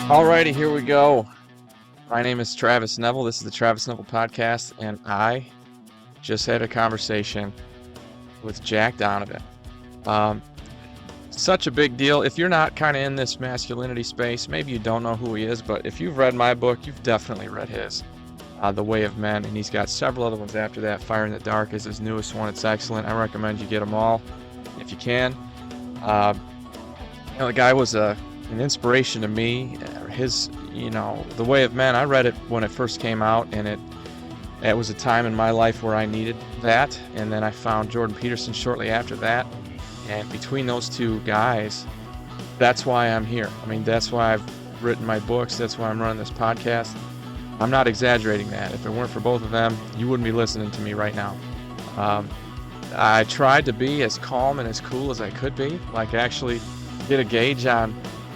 Alrighty, here we go. My name is Travis Neville. This is the Travis Neville Podcast, and I just had a conversation with Jack Donovan. Um, Such a big deal. If you're not kind of in this masculinity space, maybe you don't know who he is, but if you've read my book, you've definitely read his, The Way of Men, and he's got several other ones after that. Fire in the Dark is his newest one. It's excellent. I recommend you get them all if you can. Uh, the guy was an inspiration to me. His, The Way of Men, I read it when it first came out, and it was a time in my life where I needed that. And then I found Jordan Peterson shortly after that. And between those two guys, that's why I'm here. I mean, that's why I've written my books. That's why I'm running this podcast. I'm not exaggerating that. If it weren't for both of them, you wouldn't be listening to me right now. I tried to be as calm and as cool as I could be, like actually get a gauge on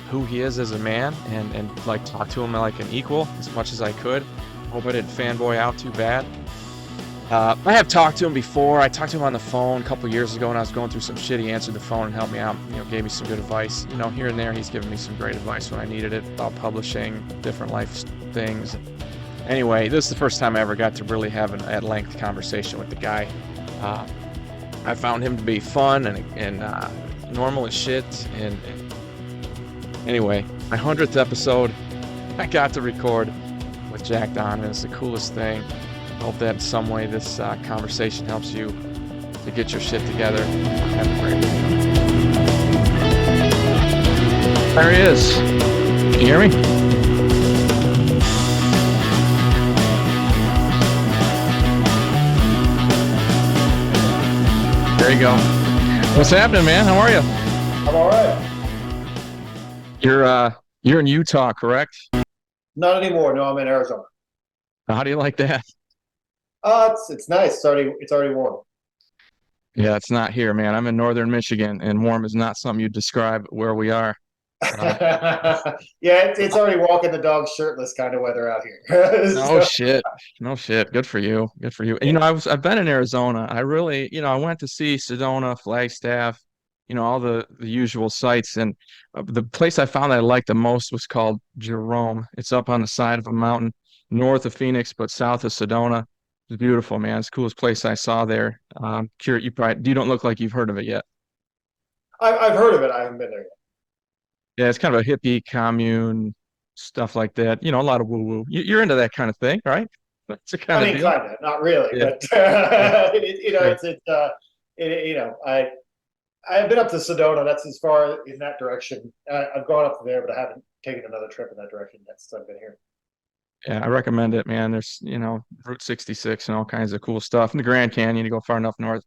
who he is as a man and like talk to him like an equal as much as I could. Hope I didn't fanboy out too bad. I have talked to him before. I talked to him on the phone a couple years ago when I was going through some shit. He answered the phone and helped me out, gave me some good advice. Here and there he's given me some great advice when I needed it about publishing, different life things. Anyway, this is the first time I ever got to really have an at-length conversation with the guy. I found him to be fun and normal as shit. And anyway, my 100th episode, I got to record with Jack Donovan. It's the coolest thing. I hope that in some way this conversation helps you to get your shit together. Have a great week. There he is. Can you hear me? There you go. What's happening, man? How are you? I'm all right. You're in Utah, correct? Not anymore. No, I'm in Arizona. How do you like that? It's nice. It's already warm. Yeah, it's not here, man. I'm in northern Michigan, and warm is not something you describe where we are. Yeah, it's already walking the dog shirtless kind of weather out here. No shit. No shit. Good for you. Good for you. I've been in Arizona. I really, I went to see Sedona, Flagstaff, all the usual sites. And the place I found that I liked the most was called Jerome. It's up on the side of a mountain north of Phoenix, but south of Sedona. It's beautiful, man. It's the coolest place I saw there. You don't look like you've heard of it yet. I've heard of it. I haven't been there yet. Yeah, it's kind of a hippie commune, stuff like that. A lot of woo-woo. You're into that kind of thing, right? That's a kind I of mean, deal. kind of, not really, Yeah. but Yeah. I've been up to Sedona. That's as far in that direction. I've gone up there, but I haven't taken another trip in that direction yet since I've been here. Yeah, I recommend it, man. There's, Route 66 and all kinds of cool stuff. In the Grand Canyon, you go far enough north.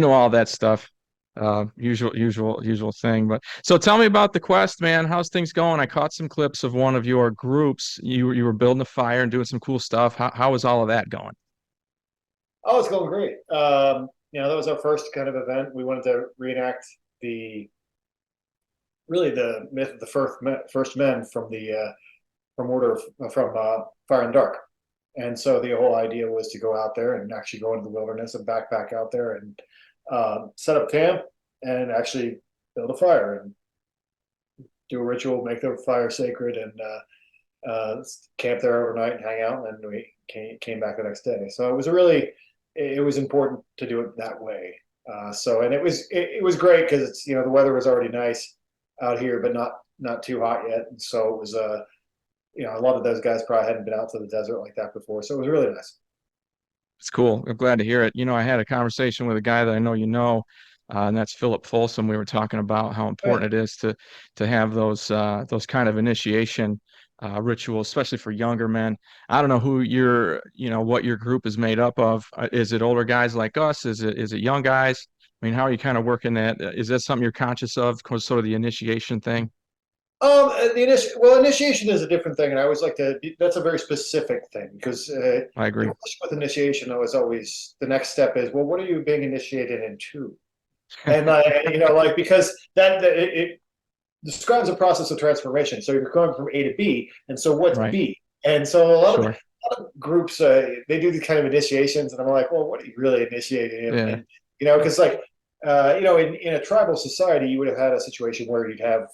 All that stuff. Usual thing. But so tell me about the quest, man. How's things going? I caught some clips of one of your groups. You were building a fire and doing some cool stuff. How was all of that going? Oh, it's going great. That was our first kind of event. We wanted to reenact the myth of the first men from the from Fire and Dark. And so the whole idea was to go out there and actually go into the wilderness and backpack out there and set up camp and actually build a fire and do a ritual, make the fire sacred, and camp there overnight and hang out. And then we came back the next day. So it was important to do it that way. And it was great because it's the weather was already nice out here, but not too hot yet. And so it was a lot of those guys probably hadn't been out to the desert like that before. So it was really nice. It's cool. I'm glad to hear it. I had a conversation with a guy that I know, and that's Philip Folsom. We were talking about how important it is to have those kind of initiation rituals, especially for younger men. I don't know what your group is made up of. Is it older guys like us? Is it young guys? I mean, how are you kind of working that? Is that something you're conscious of, sort of the initiation thing? Initiation is a different thing, and I always like to. That's a very specific thing because I agree. with initiation, though, is always the next step is, well, what are you being initiated into? And because it describes a process of transformation. So you're going from A to B, and so what's Right. B? And so a lot Sure. of groups they do these kind of initiations, and I'm like, well, what are you really initiating? Yeah. Because in a tribal society, you would have had a situation where you'd have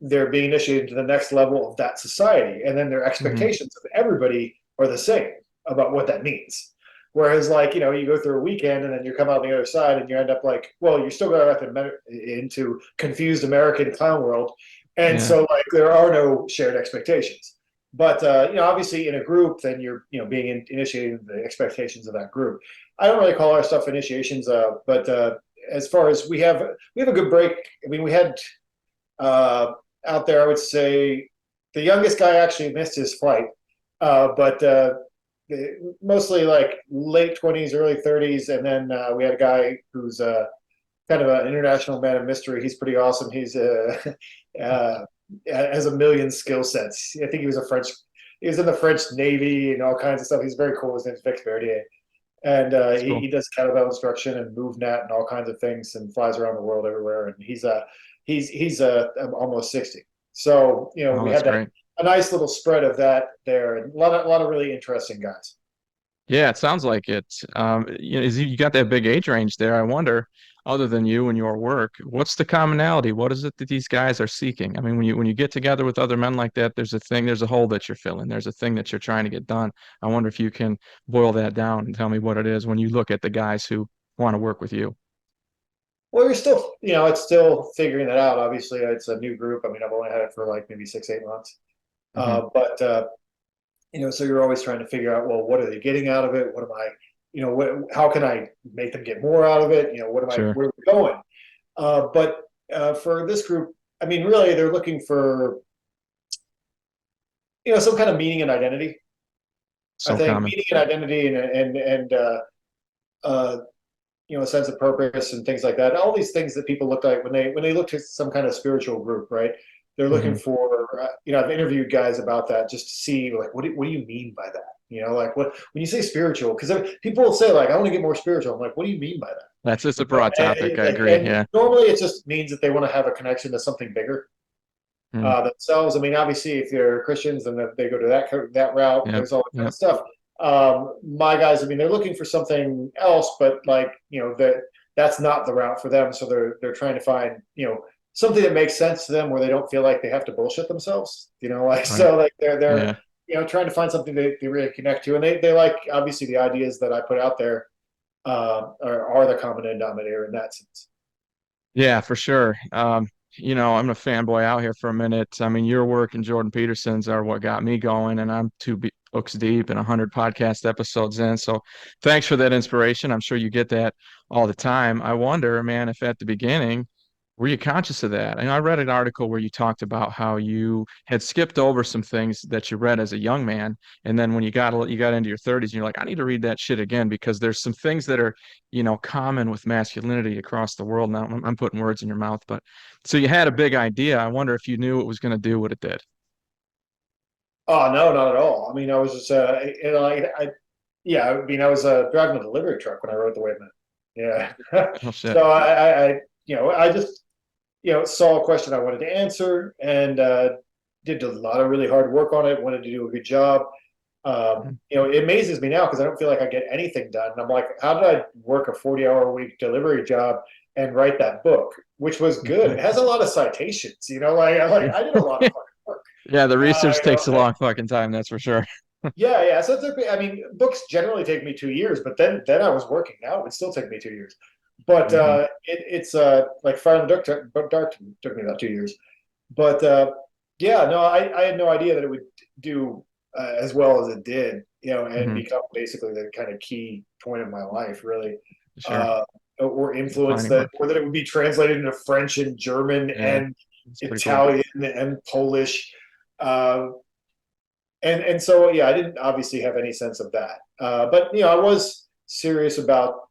they're being initiated to the next level of that society, and then their Hmm. expectations of everybody are the same about what that means. Whereas, like, you go through a weekend and then you come out on the other side and you end up like, well, you're still going to into confused American clown world. And Yeah. so, like, there are no shared expectations. But, obviously in a group, then you're, being initiating the expectations of that group. I don't really call our stuff initiations, but as far as we have a good break. I mean, we had uh, out there, I would say the youngest guy actually missed his flight, but mostly like late 20s, early 30s, and then we had a guy who's kind of an international man of mystery. He's pretty awesome. He's has a million skill sets. I think he was a French. He was in the French Navy and all kinds of stuff. He's very cool. His name's Vic Verdier, and That's he cool. does kettlebell instruction and MoveNet and all kinds of things, and flies around the world everywhere. And he's almost 60. So Oh, we that's had that great. a nice little spread of that there, and a lot of really interesting guys. Yeah, it sounds like it. You got that big age range there. I wonder, other than you and your work, what's the commonality? What is it that these guys are seeking? I mean, when you get together with other men like that, there's a hole that you're filling. There's a thing that you're trying to get done. I wonder if you can boil that down and tell me what it is when you look at the guys who want to work with you. Well, you're still, it's still figuring that out. Obviously, it's a new group. I mean, I've only had it for like maybe 6, 8 months. Hmm. But so you're always trying to figure out, well, what are they getting out of it? What am I, how can I make them get more out of it? Sure. Where are we going? But for this group, I mean, really, they're looking for, some kind of meaning and identity. I So think common. meaning and identity uh, a sense of purpose and things like that. All these things that people look like when they look to some kind of spiritual group, right? They're looking Hmm. for. I've interviewed guys about that just to see like what do you mean by that? Like what when you say spiritual, because people will say like I want to get more spiritual. I'm like, what do you mean by that? That's just a broad topic. I Like, agree. and Yeah. normally it just means that they want to have a connection to something bigger Mm. themselves. I mean, obviously, if they're Christians, then they go to that route. Yep. There's all that kind of Yep. stuff. My guys, I mean, they're looking for something else, but like that's not the route for them. So they're trying to find something that makes sense to them, where they don't feel like they have to bullshit themselves. Like Right. so, like they're Yeah. trying to find something they really connect to, and they like obviously the ideas that I put out there are the common denominator in that sense. Yeah, for sure. I'm a fanboy out here for a minute. I mean, your work and Jordan Peterson's are what got me going, and I'm books deep and 100 podcast episodes in. So thanks for that inspiration. I'm sure you get that all the time. I wonder, man, if at the beginning, were you conscious of that? And I read an article where you talked about how you had skipped over some things that you read as a young man, and then when you got into your 30s, you're like, I need to read that shit again because there's some things that are common with masculinity across the world. Now, I'm putting words in your mouth, but so you had a big idea. I wonder if you knew it was going to do what it did. Oh no, not at all. I mean, I was just yeah, I mean, I was driving a delivery truck when I wrote the Way Man. Yeah. Oh shit. So I just saw a question I wanted to answer, and did a lot of really hard work on it. Wanted to do a good job. Mhm. It amazes me now because I don't feel like I get anything done. And I'm like, how did I work a 40-hour a week delivery job and write that book, which was good. It has a lot of citations. I did a lot of hard work. Yeah, the research You know, takes a long fucking time, that's for sure. yeah. So it took me. I mean, books generally take me 2 years, but then I was working. Now it would still take me 2 years. But Hmm. it's like Fire in the Dark took me about 2 years. But yeah, no, I had no idea that it would do as well as it did. And Hmm. become basically the kind of key point of my life, really. Sure. Uh, or influence Defining that, mark. or that it would be translated into French and German Yeah, and it's pretty cool. Italian and Polish. Uh, and so yeah, I didn't obviously have any sense of that, but I was serious about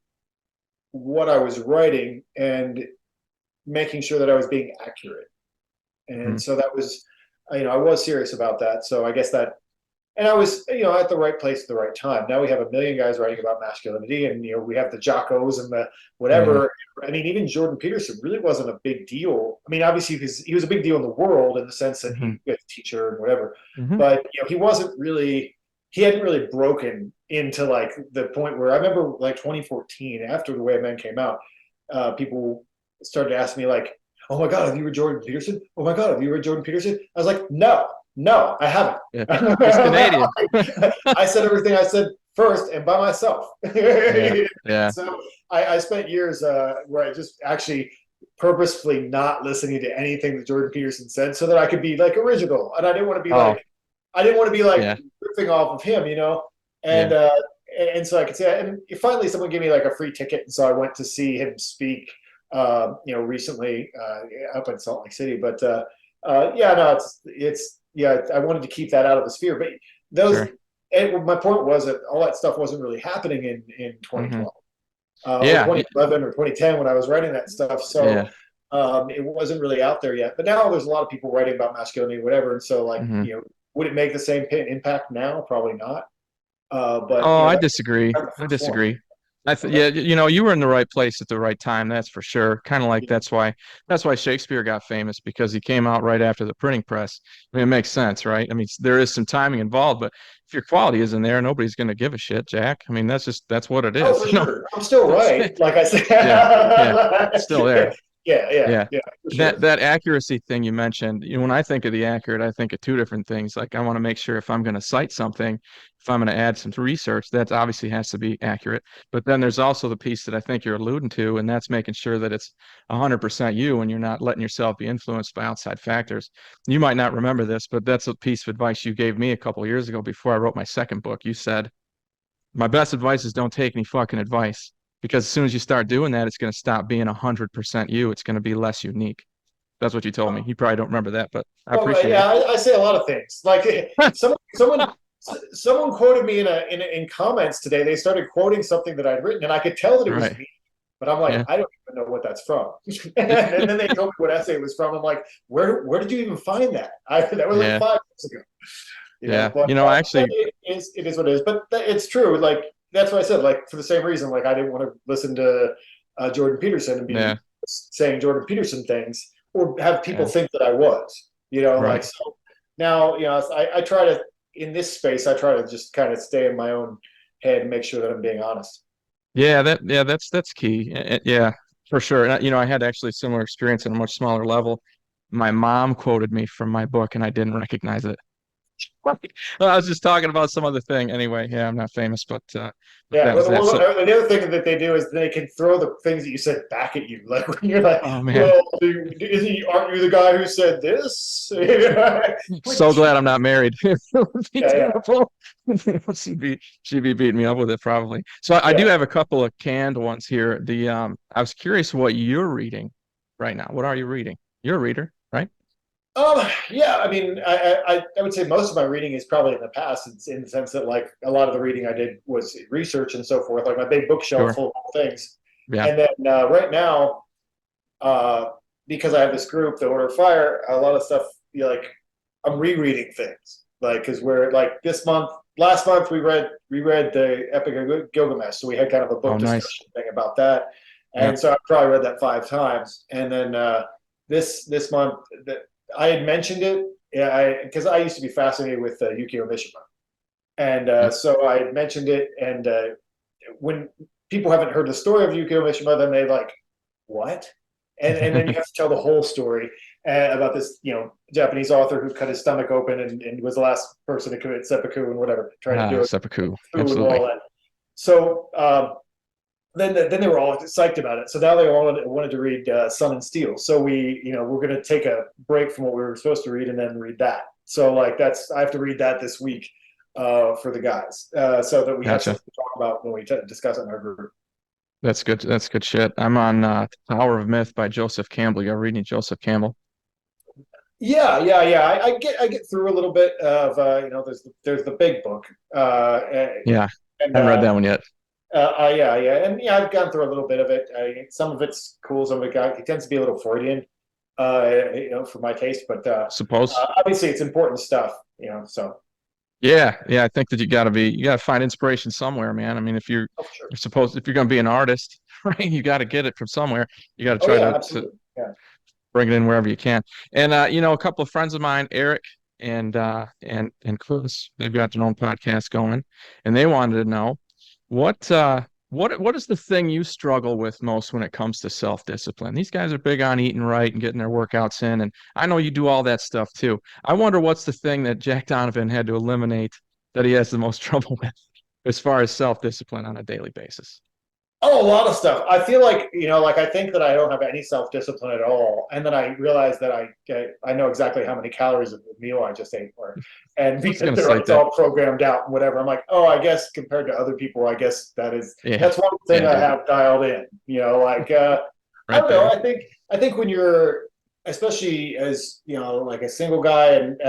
what I was writing and making sure that I was being accurate, Hmm. and so that was, I was serious about that. So I guess that, and I was, at the right place at the right time. Now we have a million guys writing about masculinity, and we have the Jockos and the Yeah. whatever. I mean, even Jordan Peterson really wasn't a big deal. I mean, obviously, because he was a big deal in the world in the sense that Hmm. he was a teacher and whatever, Hmm. but he wasn't really. He hadn't really broken into like the point where I remember like 2014 after The Way of Men came out, people started to ask me like, "Oh my God, have you read Jordan Peterson? Oh my God, have you read Jordan Peterson?" I was like, "No, no, I haven't." Yeah. He's Canadian. I said everything I said first and by myself. Yeah. Yeah. So I spent years where I just actually purposefully not listening to anything that Jordan Peterson said so that I could be like original. And Oh, I didn't want to be like yeah. ripping off of him, you know? And, Yeah. uh, and so I could say, and finally someone gave me like a free ticket. And so I went to see him speak, recently, up in Salt Lake City. Yeah, no, yeah, I wanted to keep that out of the sphere, but those, Sure. and my point was that all that stuff wasn't really happening in Hmm. 2012, or Yeah. 2011 or 2010 when I was writing that stuff. So Yeah. it wasn't really out there yet. But now there's a lot of people writing about masculinity, whatever. And so, like, Hmm. would it make the same impact now? Probably not. But Oh, I that disagree. was the I first one. disagree. Okay. Yeah, you were in the right place at the right time, that's for sure. Kind of like Yeah. that's why Shakespeare got famous because he came out right after the printing press. I mean, it makes sense, right? I mean, there is some timing involved, but if your quality isn't there, nobody's going to give a shit, Jack. I mean, that's what it Oh, is, for sure. I'm still right. Like I said. Yeah, yeah, still there. Yeah. Yeah, for That sure. that accuracy thing you mentioned, when I think of the accurate, I think of two different things. Like I want to make sure if I'm going to cite something, if I'm going to add some research, that obviously has to be accurate. But then there's also the piece that I think you're alluding to, and that's making sure that it's 100% you and you're not letting yourself be influenced by outside factors. You might not remember this, but that's a piece of advice you gave me a couple of years ago before I wrote my second book. You said, my best advice is don't take any fucking advice because as soon as you start doing that, it's going to stop being 100% you. It's going to be less unique. That's what you told me. You probably don't remember that, but I Well, appreciate yeah, it. I say a lot of things. Like someone quoted me in comments today. They started quoting something that I'd written, and I could tell that it was Right. me. But I'm like, Yeah. I don't even know what that's from. And then they told me what essay it was from. I'm like, where did you even find that? That was like Yeah. 5 years ago. Yeah. But Actually, it is what it is. But it's true. Like that's what I said. Like for the same reason, like I didn't want to listen to Jordan Peterson and be yeah. saying Jordan Peterson things or have people Yeah. think that I was. Like Right. so now. I try to in this space. I try to just kind of stay in my own head and make sure that I'm being honest. That's key. Yeah, for sure. And I had actually a similar experience on a much smaller level. My mom quoted me from my book and I didn't recognize it. Well, I was just talking about some other thing. Anyway, yeah, I'm not famous, but Yeah. that was that. So, The other thing that they do is they can throw the things that you said back at you. Like when you're like, oh man. well, aren't you the guy who said this? Like, So glad I'm not married. It would be yeah, yeah, terrible. She'd be beating me up with it probably. So I do yeah. have a couple of canned ones here. I was curious what you're reading right now. What are you reading? You're a reader, right? Yeah, I mean, I would say most of my reading is probably in the past. It's in the sense that like a lot of the reading I did was research and so forth, like my big bookshelf Sure. full of things. Yeah. And then right now, uh, because I have this group, the Order of Fire, a lot of stuff, like I'm rereading things, like because we're like last month we read the Epic of Gilgamesh, so we had kind of a Oh, book nice. discussion thing about that, Yeah. and so I probably read that 5 times, and then this month that I had mentioned it, yeah, because I used to be fascinated with Yukio Mishima, and Yeah. so I had mentioned it, and when people haven't heard the story of Yukio Mishima, then they like what? And then you have to tell the whole story about this, Japanese author who cut his stomach open and was the last person to commit seppuku and whatever, trying to do it, Seppuku. food and all Absolutely. that. So then they were all psyched about it. So now they all wanted to read Sun and Steel. So we're going to take a break from what we were supposed to read and then read that. So like I have to read that this week for the guys, so that we have Gotcha. something to talk about when we discuss it in our group. That's good. That's good shit. I'm on Tower of Myth by Joseph Campbell. You're reading Joseph Campbell? Yeah. I get through a little bit of there's the big book, Yeah. and I haven't read that one yet. yeah, and yeah, I've gone through a little bit of it. Some of it's cool, some of it tends to be a little Freudian, for my taste. But Suppose. obviously, it's important stuff, So Yeah. I think that you gotta find inspiration somewhere, man. I mean, oh, sure. if you're gonna be an artist, right, you gotta get it from somewhere. You gotta Oh try yeah, to absolutely. Yeah. bring it in wherever you can. And a couple of friends of mine, Eric and Chris, they've got their own podcast going, and they wanted to know what what is the thing you struggle with most when it comes to self-discipline? These guys are big on eating right and getting their workouts in, and I know you do all that stuff too. I wonder what's the thing that Jack Donovan had to eliminate that he has the most trouble with as far as self-discipline on a daily basis. Oh, a lot of stuff. I feel like, like I think that I don't have any self-discipline at all. And then I realize that I know exactly how many calories of the meal I just ate for. And I was because gonna say it's that. all programmed out and whatever, I'm like, oh, I guess compared to other people, I guess Yeah, that's one thing yeah, I dude, have dialed in. I right don't know. there. I think when you're, especially as, like a single guy and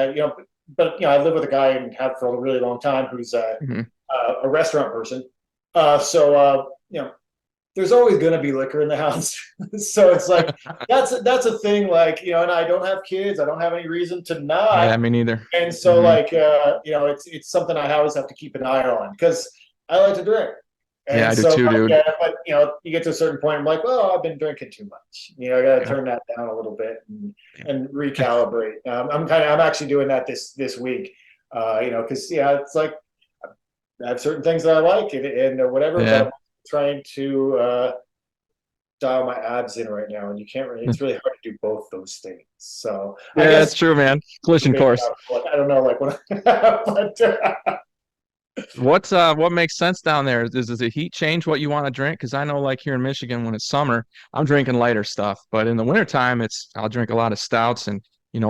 but I live with a guy and have for a really long time who's Hmm. a restaurant person. There's always going to be liquor in the house. So it's like that's a thing, like, and I don't have kids, I don't have any reason to Yeah, not. me neither. And so, Hmm. like, it's something I always have to keep an eye on because I like to drink. Yeah, And I do so, too, like, dude. but you get to a certain point, I'm like, well, I've been drinking too much. I got to Yeah, turn that down a little bit and, yeah. recalibrate. I'm actually doing that this week. Because it's like I have certain things that I like and whatever, but Yeah. I'm trying to dial my abs in right now, and you can't really. It's really hard to do both those things. So I Yeah, that's guess true, man. Collision maybe course. like, I don't know, like what, but What makes sense down there? Does the heat change what you want to drink? Because I know like here in Michigan when it's summer, I'm drinking lighter stuff. But in the wintertime, I'll drink a lot of stouts and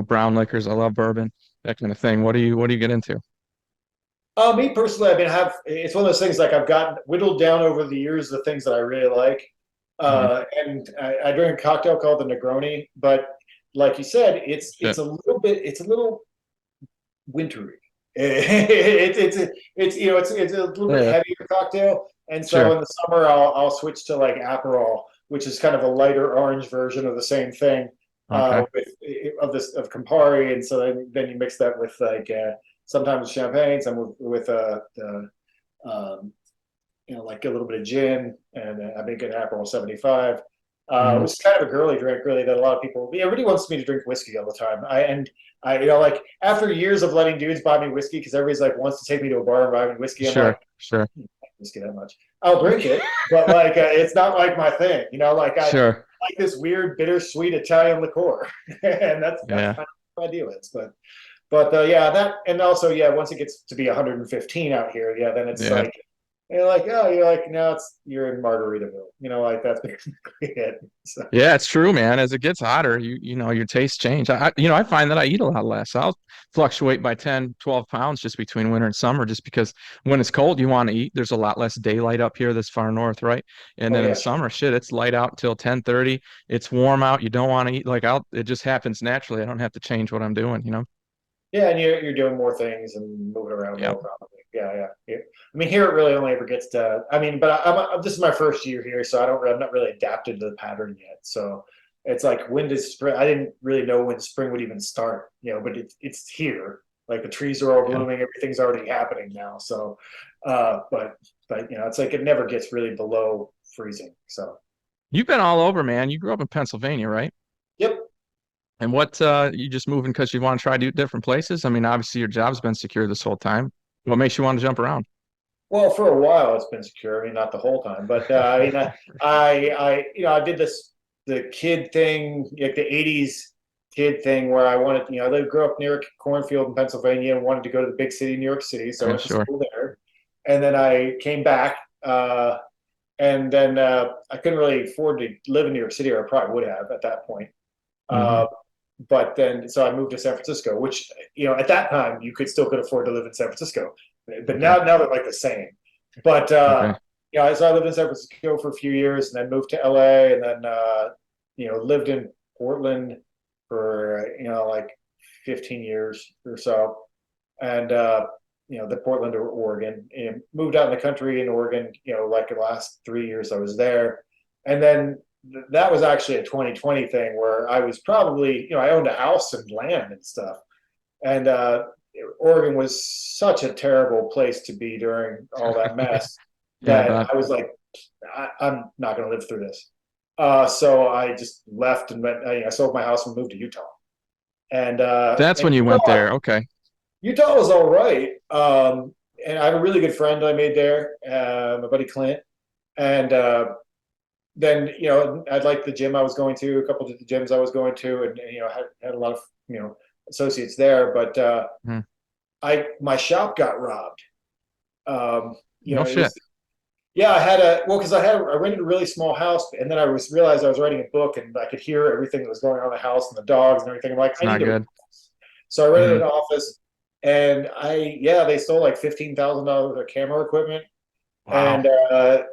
brown liquors. I love bourbon, that kind of thing. What do you get into? me personally, I mean, it's one of those things like I've gotten whittled down over the years the things that I really like, Hmm. and I drink a cocktail called the Negroni, but like you said, Shit. it's a little wintry. It's a little bit Yeah, heavier cocktail, and so sure. in the summer I'll switch to like Aperol, which is kind of a lighter orange version of the same thing, Okay. with of Campari, and so then you mix that with like sometimes champagne, some with like a little bit of gin, and I make an Aperol 75. It Hmm. was kind of a girly drink, really, that a lot of people. Everybody wants me to drink whiskey all the time. Like after years of letting dudes buy me whiskey, because everybody's like wants to take me to a bar and buy me whiskey. I'm like, Sure, sure, I don't like whiskey that much. I'll drink it, but like it's not like my thing. Like I sure. like this weird bittersweet Italian liqueur, and that's Yeah. kind of what I deal with. But yeah, that and also yeah, once it gets to be 115 out here, yeah, then it's Yeah. like you're like no, you're in Margaritaville, like that's basically it. So Yeah, it's true, man. As it gets hotter, your tastes change. I find that I eat a lot less. I'll fluctuate by 10, 12 pounds just between winter and summer, just because when it's cold, you want to eat. There's a lot less daylight up here this far north, right? And oh then in the yeah, summer, shit, it's light out until 10:30. It's warm out. You don't want to eat. It just happens naturally. I don't have to change what I'm doing. yeah, and you're doing more things and moving around Yeah. more probably. Yeah. I mean, here it really only ever gets to. I mean, but this is my first year here, so I'm not really adapted to the pattern yet. So it's like when does spring? I didn't really know when spring would even start, but it's here. Like the trees are all Yeah. blooming, everything's already happening now. So, but it's like it never gets really below freezing. So, You've been all over, man. You grew up in Pennsylvania, right? yep. And you just moving because you want to try to do different places? I mean, obviously your job's been secure this whole time. What makes you want to jump around? Well, for a while it's been secure. I mean, not the whole time, but I mean, I did the kid thing, like the '80s kid thing, where I wanted, I grew up near a cornfield in Pennsylvania and wanted to go to the big city, New York City, so I Yeah, went to sure. school there, and then I came back, and then I couldn't really afford to live in New York City, or I probably would have at that point. Hmm. Uh, but then, so I moved to San Francisco, which at that time you could afford to live in San Francisco, but Okay. now they're like the same. But Okay. so I lived in San Francisco for a few years, and then moved to LA, and then lived in Portland for like 15 years or so, and the Portland or Oregon, and moved out in the country in Oregon. Like the last 3 years I was there, and then that was actually a 2020 thing where I was probably, I owned a house and land and stuff. And Oregon was such a terrible place to be during all that mess Yeah, I that bet. I was like, I'm not going to live through this. So I just left and went, I sold my house and moved to Utah. That's And when you went there. Okay. Utah was all right. And I have a really good friend I made there, my buddy Clint. And then I'd like the gym I was going to, a couple of the gyms I was going to, and had a lot of associates there. But Hmm. my shop got robbed. No It shit. was yeah, I had a well because I rented a really small house, and then I realized I was writing a book, and I could hear everything that was going on in the house and the dogs and everything. I'm like, It's I need not to. good. So I rented Hmm. an office, and they stole like $15,000 of camera equipment, Wow.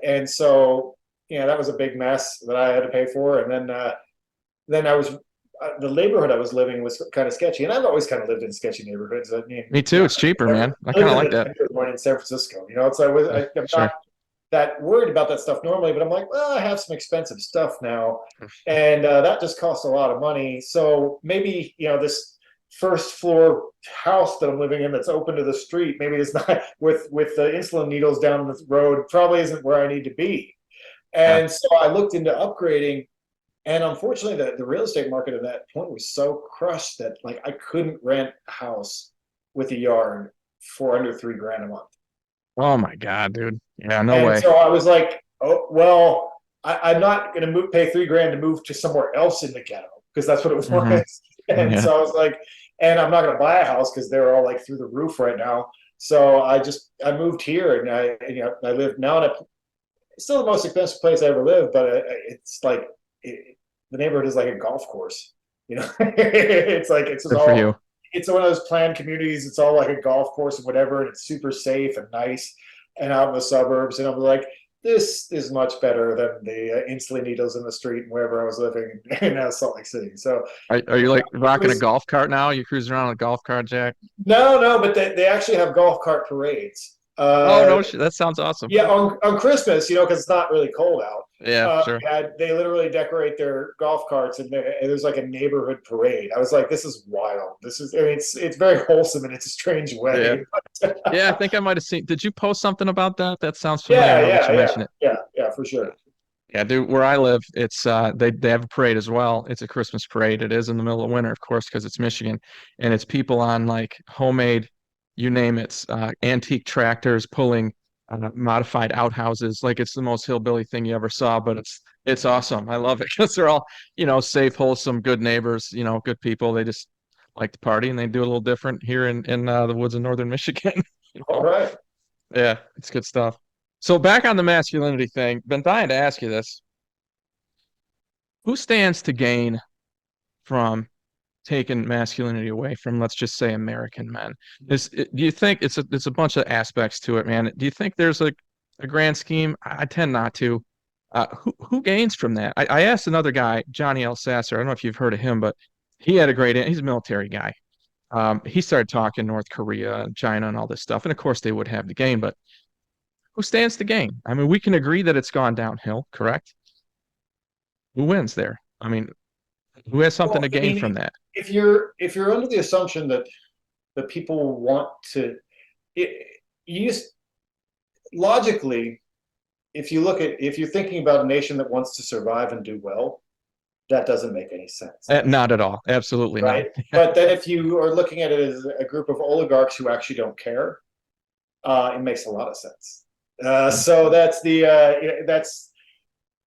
and so that was a big mess that I had to pay for, and then I was the neighborhood I was living was kind of sketchy, and I've always kind of lived in sketchy neighborhoods. I mean, Me too. It's cheaper, man. I I lived kind of in like the that. Tenderloin in San Francisco. I'm Sure. not that worried about that stuff normally, but I'm like, well, I have some expensive stuff now, and that just costs a lot of money. So maybe this first floor house that I'm living in that's open to the street, maybe it's not with the insulin needles down the road, probably isn't where I need to be. Yeah. And so I looked into upgrading, and unfortunately, the real estate market at that point was so crushed that like I couldn't rent a house with a yard for under 3 grand a month. Oh my God, dude. Yeah, no And way. so I was like, oh well, I'm not going to pay 3 grand to move to somewhere else in the ghetto because that's what it Hmm. was. And Yeah. so I was like, and I'm not going to buy a house because they're all like through the roof right now. So I moved here, and I live now in a it's still the most expensive place I ever lived, but it's like the neighborhood is like a golf course. It's like Good for you. it's one of those planned communities. It's all like a golf course and whatever, and it's super safe and nice and out in the suburbs. And I'm like, this is much better than the insulin needles in the street and wherever I was living in Salt Lake City. So Are you like it rocking a was golf cart now? You cruising around on a golf cart, Jack? no, but they actually have golf cart parades. Oh no, shit. That sounds awesome. Yeah, on Christmas, because it's not really cold out. Yeah, sure. They literally decorate their golf carts, and there's like a neighborhood parade. I was like, this is wild. I mean, it's very wholesome in its a strange Yeah. way. Yeah, I think I might have seen. Did you post something about that? That sounds familiar Yeah, now that yeah, you yeah, mention it. yeah, for sure. Yeah, dude, where I live, it's they have a parade as well. It's a Christmas parade. It is in the middle of winter, of course, because it's Michigan, and it's people on like homemade, you name it, antique tractors pulling modified outhouses. Like it's the most hillbilly thing you ever saw, but it's awesome. I love it because they're all, safe, wholesome, good neighbors, good people. They just like to party and they do it a little different here in the woods of northern Michigan. you All know? right. Yeah, it's good stuff. So back on the masculinity thing, been dying to ask you this. Who stands to gain from taking masculinity away from, let's just say, American men? Do you think it's a bunch of aspects to it, man? Do you think there's a grand scheme? I tend not to. Who gains from that? I asked another guy, Johnny L. Sasser. I don't know if you've heard of him, but he had a he's a military guy. He started talking North Korea and China and all this stuff, and of course they would have to gain, but who stands to gain? I mean, we can agree that it's gone downhill, correct? Who wins there? I mean, who has something Well, to I gain mean, from that? if you're under the assumption that people want to, it, you just logically, if you're thinking about a nation that wants to survive and do well, that doesn't make any sense, Not at all. Absolutely not. right? But then if you are looking at it as a group of oligarchs who actually don't care, it makes a lot of sense. So that's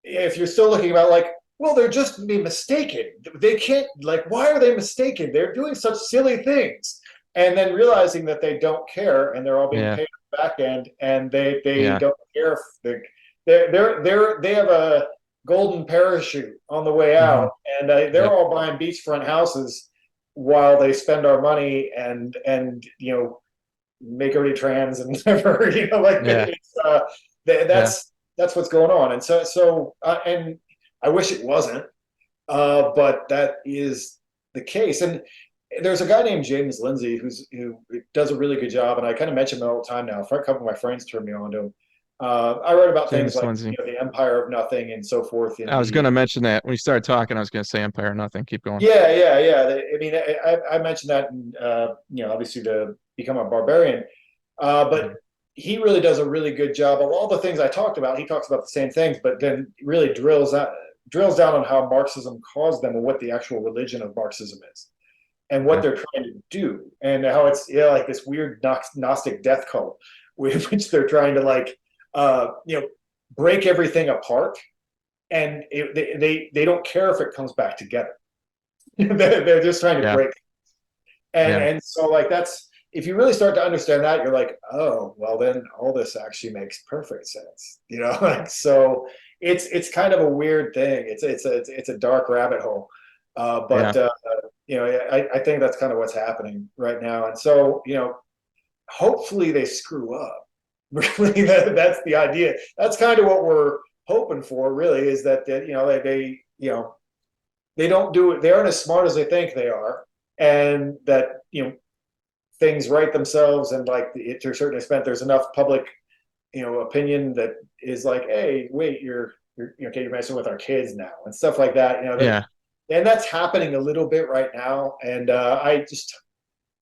if you're still looking about like, well, they're just being mistaken. They can't like, why are they mistaken? They're doing such silly things, and then realizing that they don't care and they're all being Yeah, paid on the back end, and they yeah, don't care if they have a golden parachute on the way hmm, out, and they're yep, all buying beachfront houses while they spend our money and make everybody trans and whatever. Like yeah, it's yeah. that's what's going on. And and I wish it wasn't, but that is the case. And there's a guy named James Lindsay who does a really good job, and I kind of mention him all the time now. A couple of my friends turned me on to him. I write about things James like Lindsay. the Empire of Nothing and so forth in I was the going to mention that when you started talking. I was going to say Empire Nothing. Keep going. yeah. I mean, I mentioned that in, obviously to become a barbarian, but Mhm. he really does a really good job of all the things I talked about. He talks about the same things, but then really drills down on how Marxism caused them and what the actual religion of Marxism is and what Okay. they're trying to do and how it's like this weird Gnostic death cult, which they're trying to like, break everything apart, and they don't care if it comes back together. They're just trying to Yeah. break. And Yeah. and so like that's if you really start to understand that, you're like, oh, well then all this actually makes perfect sense. Like so it's kind of a weird thing. It's a dark rabbit hole. But Yeah. I think that's kind of what's happening right now. And so, hopefully they screw up. Really, that's the idea. That's kind of what we're hoping for, really, is that they don't do it. They aren't as smart as they think they are, and that things right themselves, and like to a certain extent, there's enough public opinion that is like, hey, wait, you're messing with our kids now and stuff like that. Yeah. And that's happening a little bit right now. And I just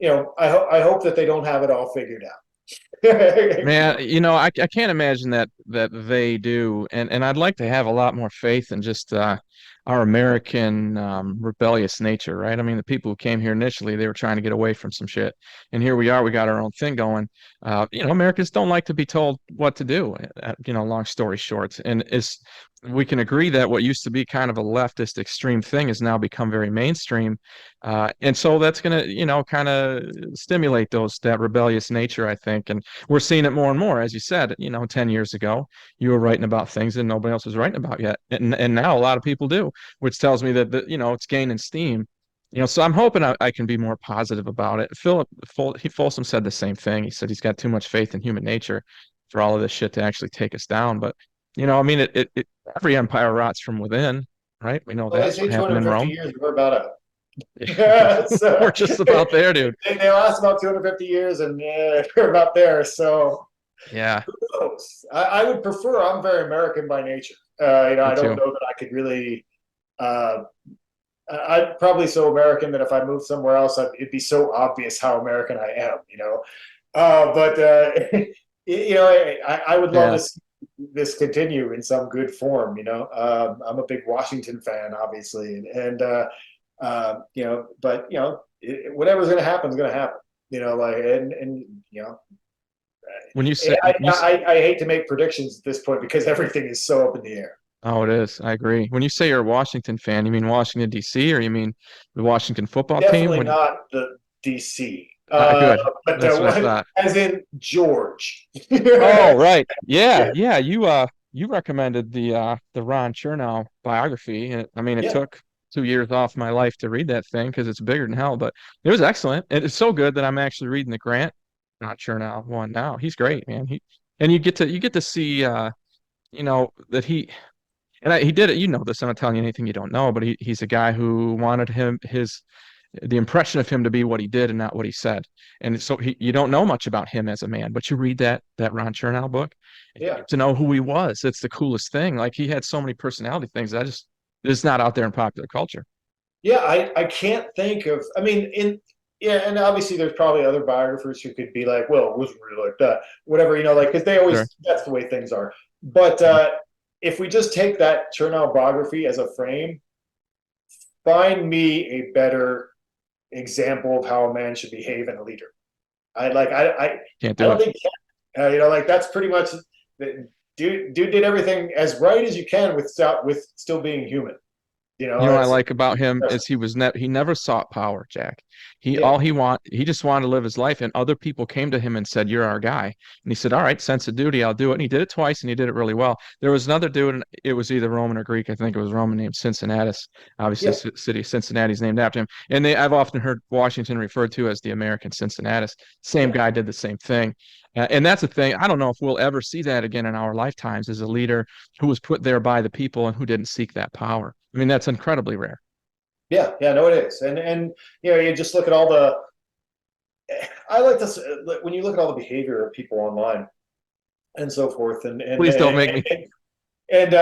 I hope that they don't have it all figured out. Man, I can't imagine that they do, and I'd like to have a lot more faith in just our American rebellious nature, right? I mean, the people who came here initially, they were trying to get away from some shit, and here we are, we got our own thing going. Americans don't like to be told what to do. Long story short, and we can agree that what used to be kind of a leftist extreme thing has now become very mainstream, and so that's gonna, kind of stimulate that rebellious nature, I think, and we're seeing it more and more. As you said, 10 years ago, you were writing about things that nobody else was writing about yet. And now a lot of people do, which tells me it's gaining steam. So I'm hoping I can be more positive about it. Folsom said the same thing. He said he's got too much faith in human nature for all of this shit to actually take us down. But, I mean, every empire rots from within, right? We know Well, they that's say what happened in 250 Rome. years, we're about out. We're So, just about there, dude. they last about 250 years, and we're about there. So Yeah, who knows? I would prefer. I'm very American by nature. me I don't too. know that I could really. Uh, I'm probably so American that if I moved somewhere else, it'd be so obvious how American I am. But I would love Yeah. this continue in some good form. I'm a big Washington fan, obviously, and but whatever's going to happen is going to happen. Like and When you say I hate to make predictions at this point because everything is so up in the air. Oh, it is. I agree. When you say you're a Washington fan, you mean Washington, D.C., or you mean the Washington football team? Definitely not the DC, Good. but That's what I thought. as in George. Oh, right. Yeah, yeah. You recommended the Ron Chernow biography. And I mean, it Yeah, took 2 years off my life to read that thing because it's bigger than hell, but it was excellent. And it's so good that I'm actually reading the Grant, not Chernow one now. He's great, man. And you get to see that he did it. You know this. I'm not telling you anything you don't know, but he's a guy who wanted the impression of him to be what he did and not what he said. And so you don't know much about him as a man, but you read that Ron Chernow book, and you yeah, get to know who he was. It's the coolest thing. Like he had so many personality things that it's not out there in popular culture. yeah. I can't think of. I mean, yeah, and obviously there's probably other biographers who could be like, well, it wasn't really like that, whatever, like because they Sure. always that's the way things are. But if we just take that Chernow biography as a frame, find me a better example of how a man should behave in a leader. Can't I do don't it. think like that's pretty much dude did everything as right as you can with still being human. What I It's like about him impressive. is he never sought power, Jack. Yeah, He just wanted to live his life, and other people came to him and said, "You're our guy." And he said, "All right, sense of duty, I'll do it." And he did it twice, and he did it really well. There was another dude, and it was either Roman or Greek. I think it was Roman, named Cincinnatus. Obviously, yeah, the city of Cincinnati is named after him. And I've often heard Washington referred to as the American Cincinnatus. Same yeah, guy did the same thing. And that's the thing. I don't know if we'll ever see that again in our lifetimes, as a leader who was put there by the people and who didn't seek that power. I mean, that's incredibly rare. yeah, yeah. No, it is, and you just look at all the. I like this when you look at all the behavior of people online and so forth, Please don't make me. and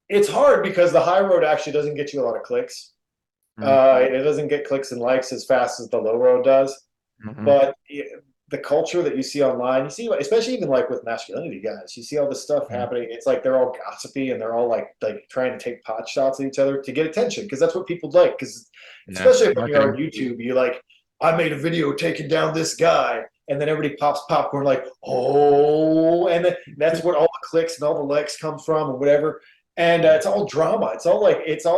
it's hard because the high road actually doesn't get you a lot of clicks. Mm-hmm. It doesn't get clicks and likes as fast as the low road does. Mm-hmm. But the culture that you see online, you see, especially even like with masculinity guys, you see all this stuff happening. It's like they're all gossipy and they're all like trying to take pot shots at each other to get attention because that's what people like. Because Yeah, especially when you're on marketing. YouTube, you're like, I made a video taking down this guy, and then everybody pops popcorn like, oh, and then that's where all the clicks and all the likes come from and whatever. And it's all drama. It's all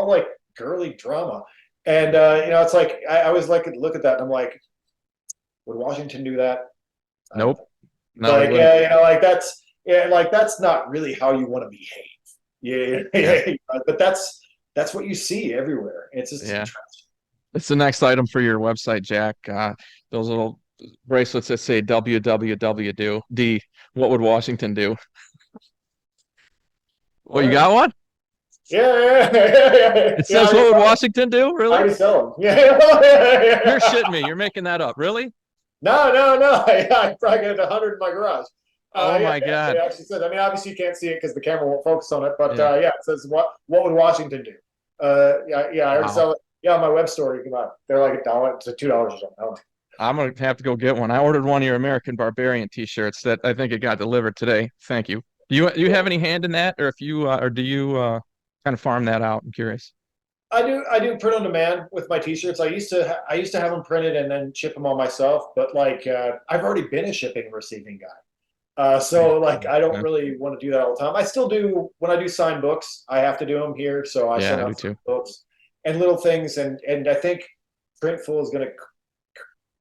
like girly drama. And it's like I always like to look at that and I'm like, would Washington do that? Nope. No, Like, yeah, like that's like that's not really how you want to behave. Yeah. But that's what you see everywhere. It's just yeah. It's the next item for your website, Jack. Those little bracelets that say WWWD. What would Washington do? Well, you got one? Yeah. It says, "What would Washington do?" I Really? already sell them. Yeah. You're shitting me. You're making that up. Really? No. I probably got 100 in my garage. Oh Yeah, my it God. actually says. I mean, obviously you can't see it because the camera won't focus on it. But Yeah. yeah, it says what would Washington do? Yeah. I already Wow. sell it. Yeah, on my web store you can buy. They're like $1 to $2 or something. I'm gonna have to go get one. I ordered one of your American Barbarian T-shirts that I think it got delivered today. Thank you. Do you have any hand in that, or if you or do you kind of farm that out? I'm curious. I do print on demand with my t-shirts. I used to have them printed and then ship them all myself, but like I've already been a shipping and receiving guy. So like I don't Yeah, really want to do that all the time. I still do when I do sign books. I have to do them here, so I yeah, send I do out too. books and little things. And I think Printful is going to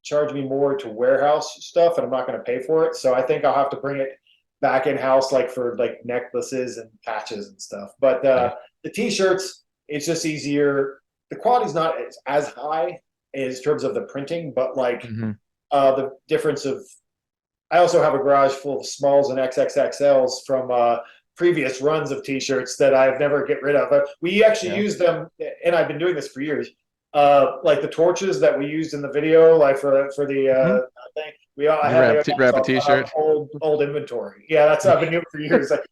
charge me more to warehouse stuff, and I'm not going to pay for it. So I think I'll have to bring it back in house, like for like necklaces and patches and stuff. But Yeah. the t-shirts, it's just easier. The quality's not as high in terms of the printing, but like Hmm. the difference of. I also have a garage full of smalls and XXXLs from previous runs of T-shirts that I've never get rid of. We actually Yeah. use them, and I've been doing this for years. Like the torches that we used in the video, like for the Hmm. thing. I You have wrap a T-shirt. old inventory. Yeah, that's what I've been doing for years. Like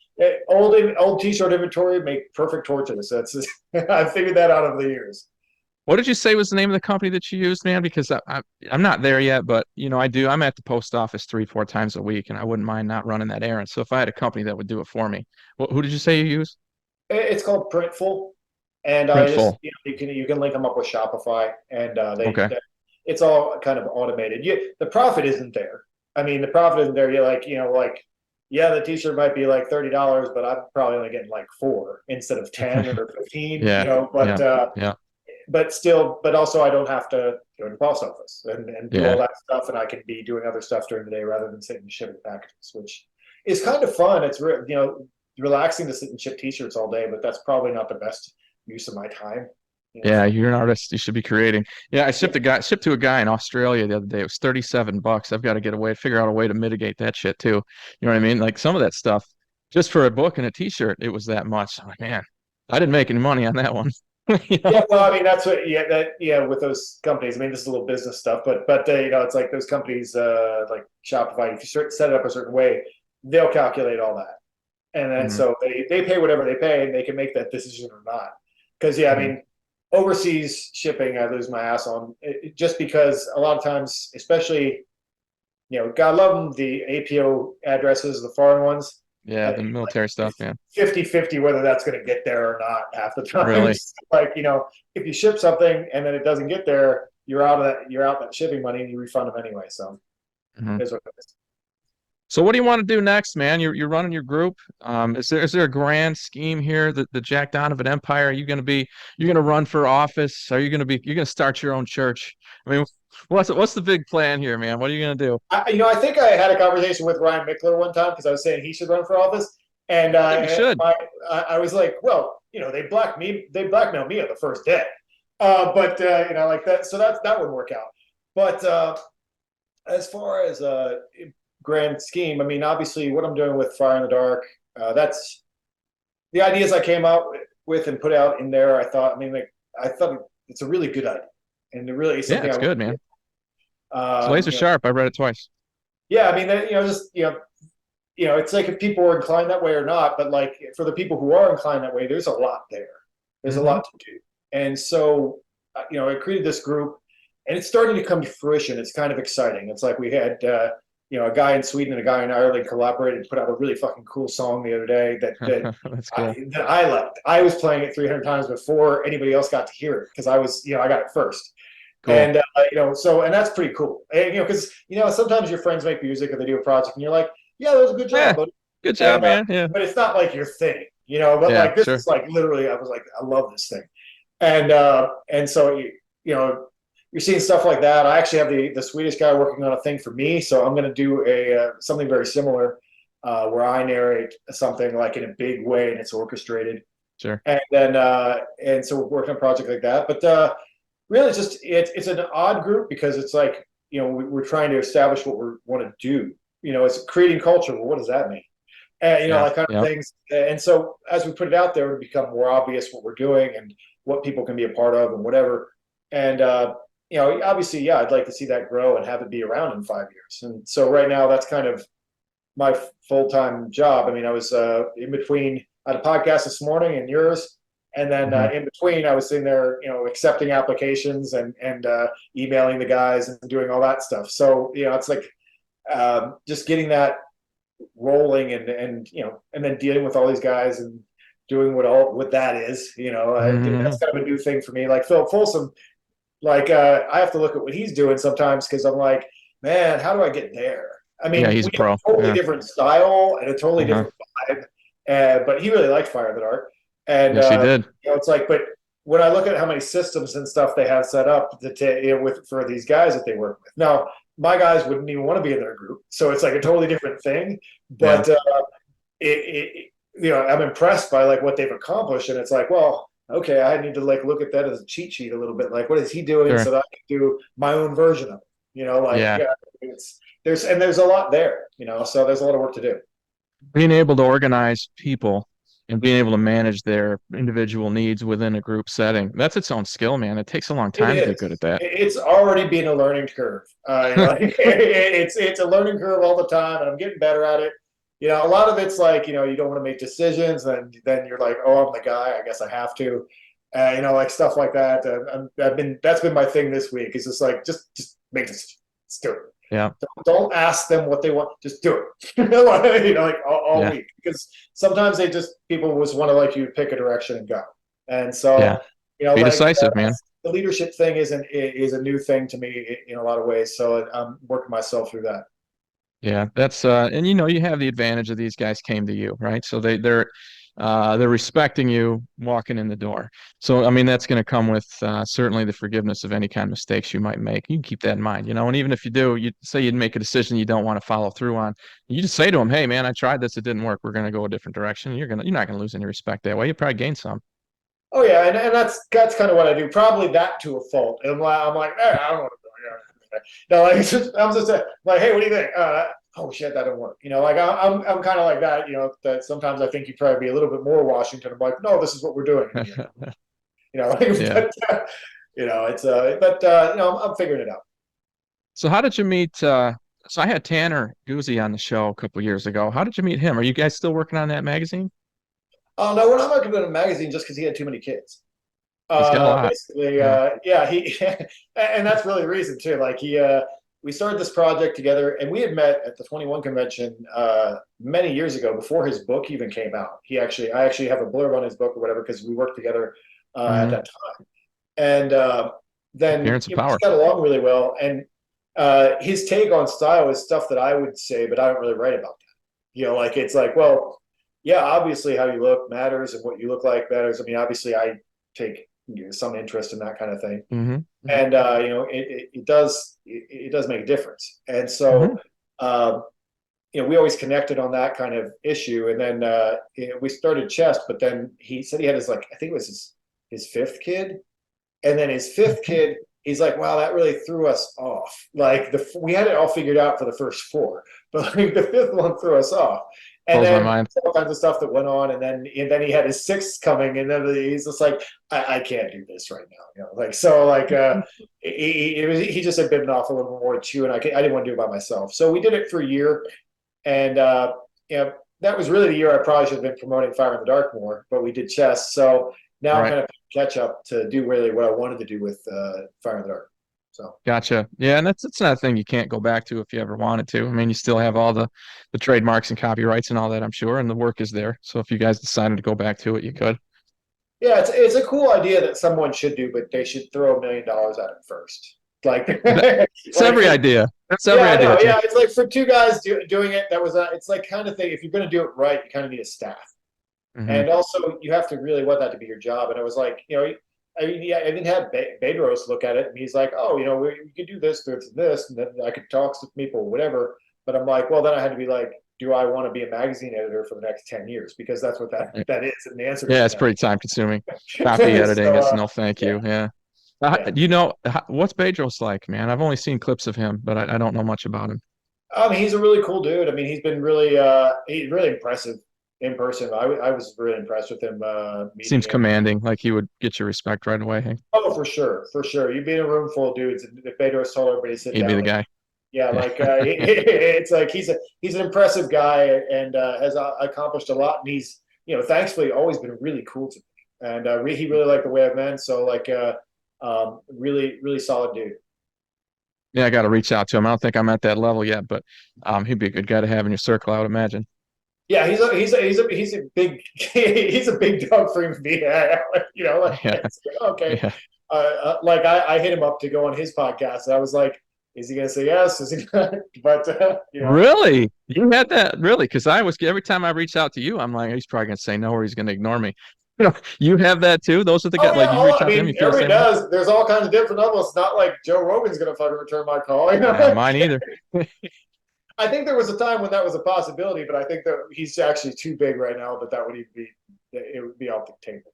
old T-shirt inventory make perfect torches. That's I figured that out over the years. What did you say was the name of the company that you used, man? Because I'm not there yet, but I do. I'm at the post office 3, 4 times a week, and I wouldn't mind not running that errand. So if I had a company that would do it for me, who did you say you use? It's called Printful, and I just Printful. you can link them up with Shopify, and Okay. it's all kind of automated. The profit isn't there. I mean, the profit isn't there. You're like yeah, the T-shirt might be like $30, but I'm probably only getting like four instead of 10 or 15. Yeah. But Yeah. Yeah. still, but also I don't have to go to the post office and do all Yeah. that stuff, and I can be doing other stuff during the day rather than sitting and shipping packages, which is kind of fun. It's relaxing to sit and ship T-shirts all day, but that's probably not the best use of my time. Yeah, So you're an artist. You should be creating. Yeah, I yeah, shipped to a guy in Australia the other day. It was $37. I've got to figure out a way to mitigate that shit too. You know what I mean? Like some of that stuff, just for a book and a t-shirt, it was that much. I'm like, man, I didn't make any money on that one. You yeah. know? Well, I mean, that's what with those companies. I mean, this is a little business stuff, but it's like those companies like Shopify. If you set it up a certain way, they'll calculate all that, and then Mhm, so they pay whatever they pay, and they can make that decision or not. Because I mhm. mean, overseas shipping, I lose my ass on just because a lot of times, especially God love them, the APO addresses, the foreign ones. Yeah, the Like military stuff, it's man. 50-50 whether that's going to get there or not half the time. Really. Like if you ship something and then it doesn't get there, you're out that shipping money and you refund them anyway. So Mhm. is what it is. So what do you want to do next, man? You're running your group. Is there a grand scheme here? The Jack Donovan Empire? Are you gonna be you're gonna run for office? You're gonna start your own church? I mean, what's the big plan here, man? What are you gonna do? I think I had a conversation with Ryan Mickler one time because I was saying he should run for office, and I think you should. I was like, well, they blackmailed me on the first day, but like that, so that would work out. But as far as grand scheme, I mean, obviously, what I'm doing with Fire in the Dark, that's the ideas I came out with and put out in there. I thought it's a really good idea, and it really is Yeah, something I it's want good, to man. do. It's laser sharp. I read it twice. Yeah, I mean, just it's like if people are inclined that way or not, but like for the people who are inclined that way, there's a lot there. There's a Hmm. lot to do, and so I created this group, and it's starting to come to fruition. It's kind of exciting. It's like we had a guy in Sweden and a guy in Ireland collaborated and put out a really fucking cool song the other day That's cool. that I liked. I was playing it 300 times before anybody else got to hear it because I got it first. Cool. And that's pretty cool. And, because sometimes your friends make music or they do a project, and you're like, yeah, that was a good Yeah. job, but Good job, and man. Yeah. but it's not like your thing, But Yeah. like this Sure. is like literally, I was like, I love this thing, and so you know you're seeing stuff like that. I actually have the Swedish guy working on a thing for me, so I'm going to do a something very similar, where I narrate something like in a big way and it's orchestrated, Sure. and so we're working on a project like that. But really, it's an odd group because it's like we're trying to establish what we want to do. It's creating culture. Well, what does that mean? Yeah. Like kind of Yep. things. And so as we put it out there, it'll become more obvious what we're doing and what people can be a part of and whatever. And obviously, yeah, I'd like to see that grow and have it be around in 5 years. And so right now, that's kind of my full-time job. I mean, I was in between. I had a podcast this morning and yours, and then Hmm. in between, I was sitting there, accepting applications and emailing the guys and doing all that stuff. So it's like just getting that rolling and then dealing with all these guys and doing what that is. Hmm. That's kind of a new thing for me. Like Phil Folsom, like I have to look at what he's doing sometimes because I'm like, man, how do I get there? I Yeah. mean, He's we a have pro. a totally Yeah. different style and a totally Uh-huh. different vibe, but he really liked Fire in the Dark, and Yes, he did. it's like, but when I look at how many systems and stuff they have set up with for these guys that they work with, now my guys wouldn't even want to be in their group, so it's like a totally different thing. Yeah. But I'm impressed by like what they've accomplished, and it's like, well, okay, I need to like look at that as a cheat sheet a little bit. Like, what is he doing Sure. so that I can do my own version of it? Like Yeah. yeah, there's a lot there, so there's a lot of work to do. Being able to organize people and being able to manage their individual needs within a group setting, that's its own skill, man. It takes a long It time to get good at is. that. It's already been a learning curve. It's a learning curve all the time, and I'm getting better at it. A lot of it's like you don't want to make decisions, and then you're like, oh, I'm the guy. I guess I have to. Like stuff like that. That's been my thing this week. It's just like just make decisions. Just do it. Yeah. Don't ask them what they want. Just do it. Like all Yeah. week, because sometimes people just want to like you pick a direction and go. And Yeah. so Be like decisive, man. the leadership thing is a new thing to me in a lot of ways. So I'm working myself through that. Yeah, that's and you have the advantage of these guys came to you, right? So they're respecting you walking in the door. So I mean that's going to come with certainly the forgiveness of any kind of mistakes you might make. You can keep that in mind, and even if you do, you say you'd make a decision you don't want to follow through on, you just say to them, "Hey man, I tried this, it didn't work. We're going to go a different direction." You're not going to lose any respect that way. You probably gain some. Oh yeah, and that's kind of what I do. Probably that to a fault. And I'm like, I don't want to do it. No, like I'm just like, hey, what do you think? Oh shit, that didn't work. Like I'm kind of like that. That sometimes I think you probably be a little bit more Washington. I'm like, no, this is what we're doing. Yeah. But I'm figuring it out. So how did you meet so I had Tanner Guzzi on the show a couple years ago. How did you meet him? Are you guys still working on that magazine? Oh no, we're not working on a magazine just because he had too many kids. He's got a lot. Basically, Yeah. yeah, and that's really the reason too. Like we started this project together, and we had met at the 21 convention many years ago before his book even came out. I actually have a blurb on his book or whatever because we worked together at Hmm. that time, and then Appearance of we just power. got along really well. And his take on style is stuff that I would say, but I don't really write about that. Like it's like, well, yeah, obviously how you look matters and what you look like matters. I mean, obviously I take some interest in that kind of thing, Hmm. and it does make a difference. And Hmm. so we always connected on that kind of issue. And then we started chess, but then he said he had his like I think it was his fifth kid, and then his fifth kid. He's like, wow, that really threw us off. Like we had it all figured out for the first four, but like the fifth one threw us off. And Blows my then mind. all kinds of stuff that went on, and then he had his sixth coming, and then he's just like, I can't do this right now, like so, like he just had bitten off a little more chew, and I didn't want to do it by myself, so we did it for a year, and that was really the year I probably should have been promoting Fire in the Dark more, but we did chess, so now I'm Right. kind of catch up to do really what I wanted to do with Fire in the Dark. So Gotcha. Yeah, and that's not a thing you can't go back to if you ever wanted to. I mean, you still have all the trademarks and copyrights and all that, I'm sure, and the work is there. So if you guys decided to go back to it, you could. Yeah, it's a cool idea that someone should do, but they should throw $1 million at it first. Like, It's every like idea. That's yeah, every I idea, know. Jack. Yeah, it's like for two guys doing it. That was it's like kind of thing. If you're going to do it right, you kind of need a staff, Hmm. and also you have to really want that to be your job. And it was like, I mean, yeah, I even had Bedros look at it, and he's like, oh, we could do this, and then I could talk to people, whatever. But I'm like, well, then I had to be like, do I want to be a magazine editor for the next 10 years? Because that's what that is, and the answer Yeah, is it's no. pretty time consuming. Copy editing So is no thank yeah, you. Yeah. yeah. What's Bedros like, man? I've only seen clips of him, but I don't know much about him. He's a really cool dude. I mean, he's really impressive in person. I was really impressed with him meeting Seems him. commanding, like he would get your respect right away. Hey, Oh, for sure, for sure. You'd be in a room full of dudes, and if Bedros told everybody to sit he'd be down, the they guy. yeah, Yeah. like it's like he's an impressive guy and has accomplished a lot. And he's thankfully always been really cool to me, and he really liked the way I've been. So like really really solid dude. Yeah, I got to reach out to him. I don't think I'm at that level yet, but he'd be a good guy to have in your circle, I would imagine. Yeah, he's a big he's a big dog for me. Like Yeah. it's like, okay. Yeah. Like I hit him up to go on his podcast, and I was like, is he gonna say yes? Is he gonna? But Really? You had that? Really? Because I was every time I reach out to you, I'm like, he's probably gonna say no or he's gonna ignore me. You have that too? Those are the oh guys yeah, like you reach I out to them, mean you feel the everybody same way? does. There's all kinds of different levels. It's not like Joe Rogan's gonna fucking return my call. Mine either. I think there was a time when that was a possibility, but I think that he's actually too big right now that would even be it would be off the table.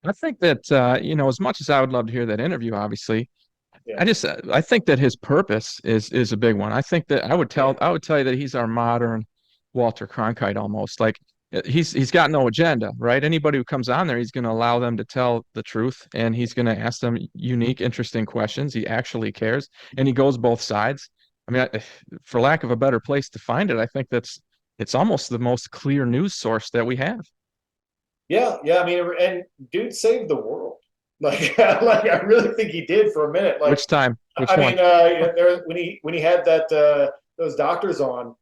I think that as much as I would love to hear that interview, obviously, Yeah, I think that his purpose is a big one. I think that yeah, I would tell you that he's our modern Walter Cronkite almost. Like he's got no agenda, right? Anybody who comes on there, he's going to allow them to tell the truth, and he's going to ask them unique, interesting questions. He actually cares, and he goes both sides. I mean, for lack of a better place to find it, I think it's almost the most clear news source that we have. yeah, yeah. I mean, and dude saved the world. Like, like I really think he did for a minute. Like, Which time? Which I one? mean, when he had those doctors on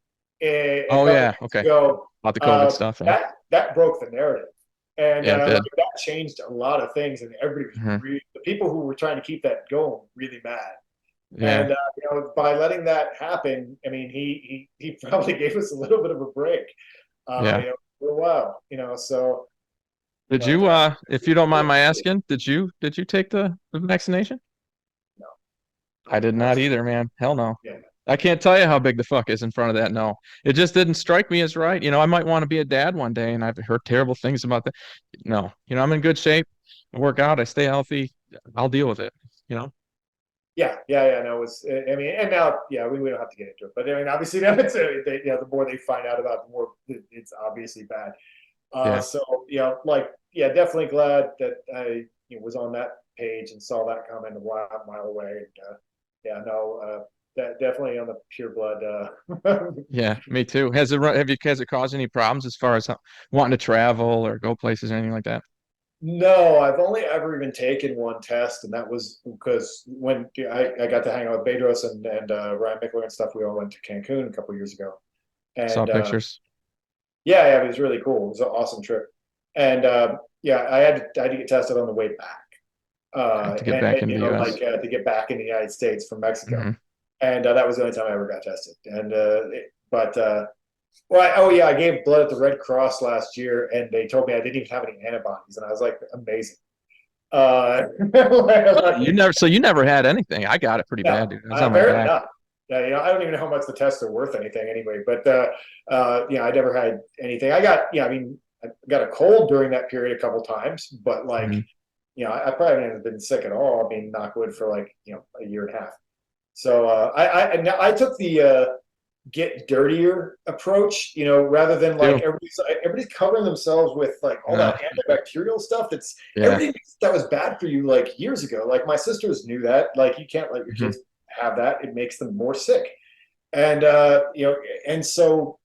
a Oh couple yeah, years okay. ago, About the COVID stuff. Yeah, that broke the narrative, and yeah, it like did. that changed a lot of things, and everybody was Hmm. the people who were trying to keep that going really mad. Yeah, And by letting that happen, I mean, he probably gave us a little bit of a break, yeah. for a while, So, Did but you if you don't mind my asking, did you take the vaccination? no, I did not absolutely, either, man. Hell no. yeah, I can't tell you how big the fuck is in front of that. No. It just didn't strike me as right. I might want to be a dad one day and I've heard terrible things about that. No. I'm in good shape. I work out, I stay healthy. I'll deal with it. yeah, yeah, yeah. No, it's I mean, and now, yeah, we don't have to get into it, but I mean, obviously, now the more they find out about, it, the more it's obviously bad. Yeah. So like, yeah, definitely glad that I was on that page and saw that comment a mile away. And yeah, no, that definitely on the pure blood. Yeah, me too. Has it caused any problems as far as wanting to travel or go places or anything like that? No, I've only ever even taken one test, and that was because when I got to hang out with Bedros and Ryan Mickler and stuff, we all went to Cancun a couple years ago, Saw and pictures. yeah, yeah, it was really cool. It was an awesome trip, and yeah, I had to get tested on the way back, Yeah, to get back into the US. like to get back in the United States from Mexico, Hmm. and that was the only time I ever got tested. And but well, oh yeah, I gave blood at the Red Cross last year, and they told me I didn't even have any antibodies, and I was like, amazing. Uh, You never had anything. I got it pretty no, bad, dude. I was on my apparently back. not. Yeah, I don't even know how much the tests are worth anything anyway. But I never had anything. I mean, I got a cold during that period a couple times, but like, Hmm. I probably haven't been sick at all. I mean, knock wood for like a year and a half. So I took the get dirtier approach, rather than like Too. everybody's covering themselves with like all Uh, that antibacterial stuff. That's yeah. everybody that was bad for you like years ago. Like my sisters knew that. Like you can't let your Hmm. kids have that; it makes them more sick. And and so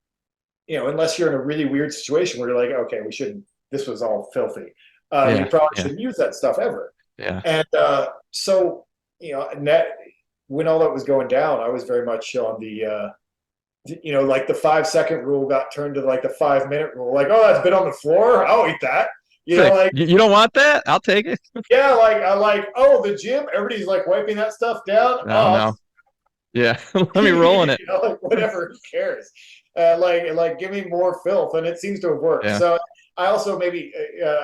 unless you're in a really weird situation where you're like, okay, we shouldn't. This was all filthy. You Yeah. probably Yeah. shouldn't use that stuff ever. Yeah. And so and when all that was going down, I was very much on the like the 5-second rule got turned to like the 5-minute rule. Like, oh, that's been on the floor. I'll eat that. You know, like You don't want that? I'll take it. yeah, like I like, oh, the gym, everybody's like wiping that stuff down. No, Oh, no. Yeah. Let me roll in you it. know, like whatever, who cares? Like give me more filth, and it seems to have worked. Yeah. So I also maybe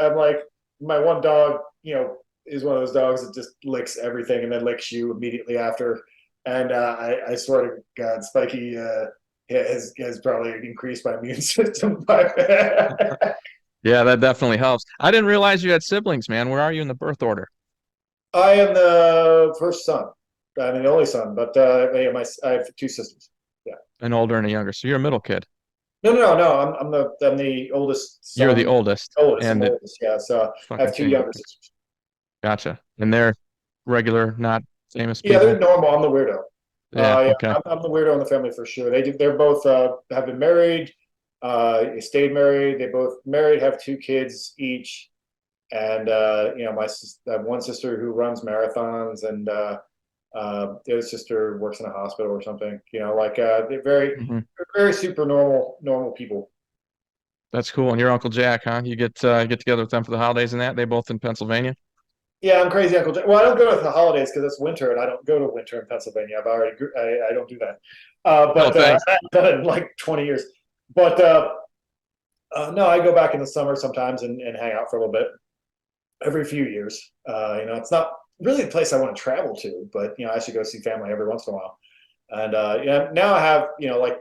I'm like my one dog, you know, is one of those dogs that just licks everything and then licks you immediately after. And I swear to God, Spiky has probably increased my immune system by Yeah, that definitely helps. I didn't realize you had siblings, man. Where are you in the birth order? I am the first son. I'm the only son, but yeah, I have two sisters. Yeah. An older and a younger. So you're a middle kid. No. I'm the oldest You're the son. oldest, Oldest. I'm and the it oldest. Yeah. So I fucking have two chain. younger sisters. Gotcha. And they're regular, not famous Yeah, they're people. normal. I'm the weirdo. Yeah. Yeah, Okay. I'm the weirdo in the family for sure. They're both have been married, stayed married. They both married, have two kids each, and you know, I have one sister who runs marathons, and the other sister works in a hospital or something. You know, like Hmm. they're very super normal people. That's cool. And your Uncle Jack, huh? You get together with them for the holidays and that. They both in Pennsylvania. Yeah, I'm crazy Uncle Jack. Well, I don't go to the holidays because it's winter, and I don't go to winter in Pennsylvania. I don't do that. No, But thanks. I've done it in like 20 years. But no, I go back in the summer sometimes and hang out for a little bit every few years. You know, it's not really the place I want to travel to, but you know, I should go see family every once in a while. And yeah, now I have, you know, like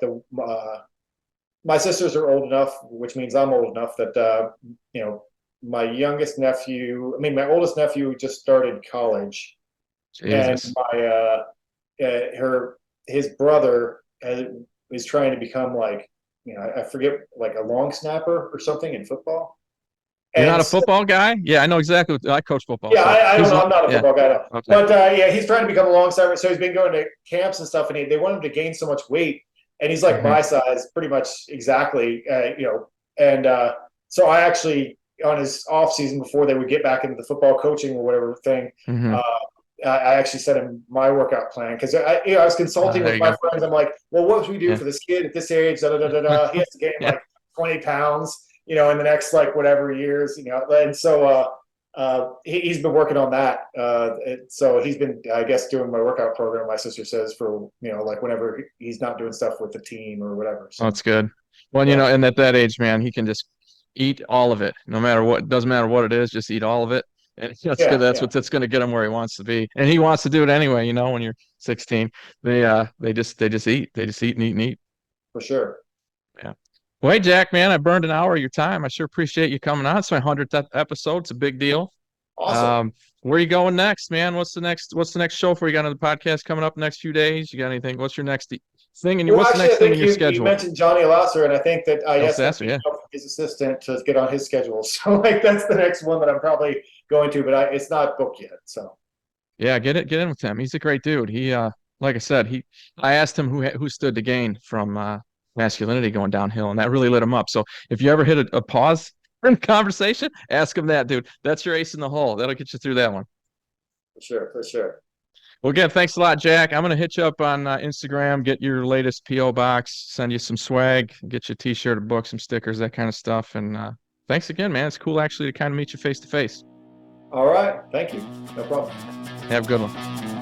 my sisters are old enough, which means I'm old enough that you know, my youngest nephew, I mean, my oldest nephew just started college, and Jesus. my her his brother is trying to become like, you know, I forget, like a long snapper or something in football. You're not And a so, football guy? Yeah, I know exactly. I coach football, yeah, so I don't he's know. long. I'm not a Yeah. football guy, no. Okay. But yeah, he's trying to become a long snapper. So he's been going to camps and stuff, and they want him to gain so much weight. And he's like Hmm. my size, pretty much exactly, you know. And so I actually, on his off season before they would get back into the football coaching or whatever thing, Hmm. uh, I actually sent him my workout plan because you know, I was consulting There with you my go. friends. I'm like, well, what should we do Yeah. for this kid at this age? Da, da, da, da, da. He has to gain Yeah. like 20 pounds, you know, in the next like whatever years, you know. And so he's been working on that. So he's been, I guess, doing my workout program. My sister says for, you know, like whenever he's not doing stuff with the team or whatever. Oh, So that's good. Well, you yeah, know, and at that age, man, he can just eat all of it, no matter what. Doesn't matter what it is, just eat all of it. And that's good. yeah, That's yeah, what that's going to get him where he wants to be, and he wants to do it anyway. You know, when you're 16, they just eat. They just eat and eat and eat. for sure. Yeah. Well, hey, Jack, man, I burned an hour of your time. I sure appreciate you coming on. It's my 100th episode. It's a big deal. Awesome. Um, where are you going next, man? What's the next show for you? Got another podcast coming up next few days? You got anything? What's your next thing? And Well, what's the actually, I next thing in think your you schedule? mentioned Johnny Lasser, and I think that I El asked him Sasser, yeah. his assistant to get on his schedule. So like that's the next one that I'm probably going to, but it's not booked yet. So Yeah, get in with him. He's a great dude. He like I said, I asked him who stood to gain from masculinity going downhill, and that really lit him up. So if you ever hit a pause in the conversation, ask him that, dude. That's your ace in the hole. That'll get you through that one. for sure, for sure. Well, again, thanks a lot, Jack. I'm gonna hit you up on Instagram, get your latest PO box, send you some swag, get you a T-shirt, a book, some stickers, that kind of stuff. And thanks again, man. It's cool actually to kind of meet you face to face. All right, thank you. No problem. Have a good one.